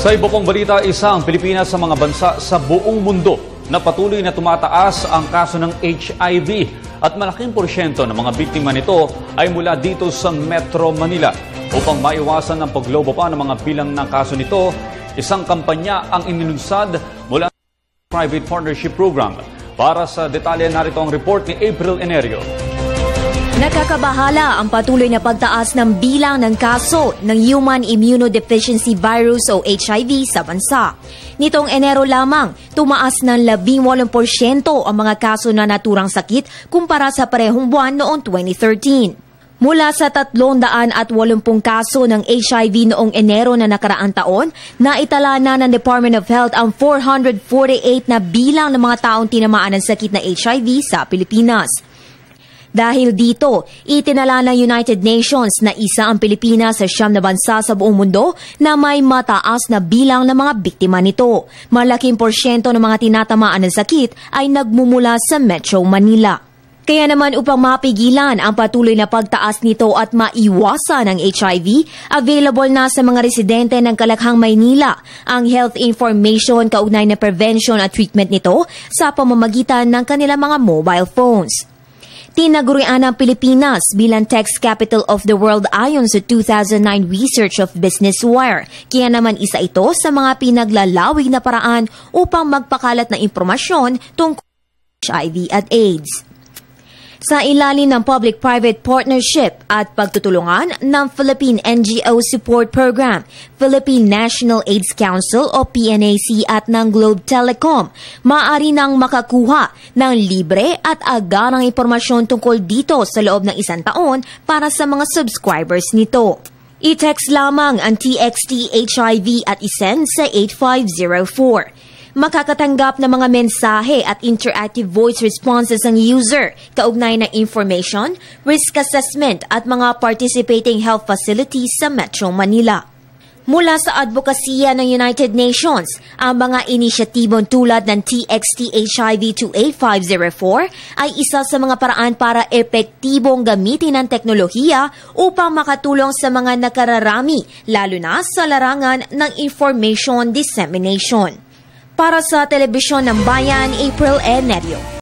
Sa iba pang balita, isa ang Pilipinas sa mga bansa sa buong mundo na patuloy na tumataas ang kaso ng HIV at malaking porsyento ng mga biktima nito ay mula dito sa Metro Manila. Upang maiwasan ang paglobo pa ng mga bilang ng kaso nito, isang kampanya ang inilunsad mula sa Private Partnership Program. Para sa detalye, narito ang report ni April Enerio. Nakakabahala ang patuloy na pagtaas ng bilang ng kaso ng Human Immunodeficiency Virus o HIV sa bansa. Nitong Enero lamang, tumaas ng 18% ang mga kaso na naturang sakit kumpara sa parehong buwan noong 2013. Mula sa 380 kaso ng HIV noong Enero na nakaraang taon, naitala na ng Department of Health ang 448 na bilang ng mga taong tinamaan ng sakit na HIV sa Pilipinas. Dahil dito, itinala ng United Nations na isa ang Pilipinas sa 9 na bansa sa buong mundo na may mataas na bilang ng mga biktima nito. Malaking porsyento ng mga tinatamaan ng sakit ay nagmumula sa Metro Manila. Kaya naman upang mapigilan ang patuloy na pagtaas nito at maiwasan ang HIV, available na sa mga residente ng Kalakhang, Maynila ang health information kaugnay na prevention at treatment nito sa pamamagitan ng kanilang mga mobile phones. Tinagurian ng Pilipinas bilang Text Capital of the World ayon sa 2009 research of Business Wire. Kaya naman isa ito sa mga pinaglalawig na paraan upang magpakalat ng impormasyon tungkol sa HIV at AIDS. Sa ilalim ng Public-Private Partnership at pagtutulungan ng Philippine NGO Support Program, Philippine National AIDS Council o PNAC at ng Globe Telecom, maaari nang makakuha ng libre at agarang impormasyon tungkol dito sa loob ng 1 taon para sa mga subscribers nito. I-text lamang ang TXT HIV at isend sa 8504. Makakatanggap ng mga mensahe at interactive voice responses ang user, kaugnay ng information, risk assessment at mga participating health facilities sa Metro Manila. Mula sa advokasya ng United Nations, ang mga inisyatibong tulad ng TXT HIV 28504 ay isa sa mga paraan para epektibong gamitin ang teknolohiya upang makatulong sa mga nakararami, lalo na sa larangan ng information dissemination. Para sa Telebisyon ng Bayan, April Enerio.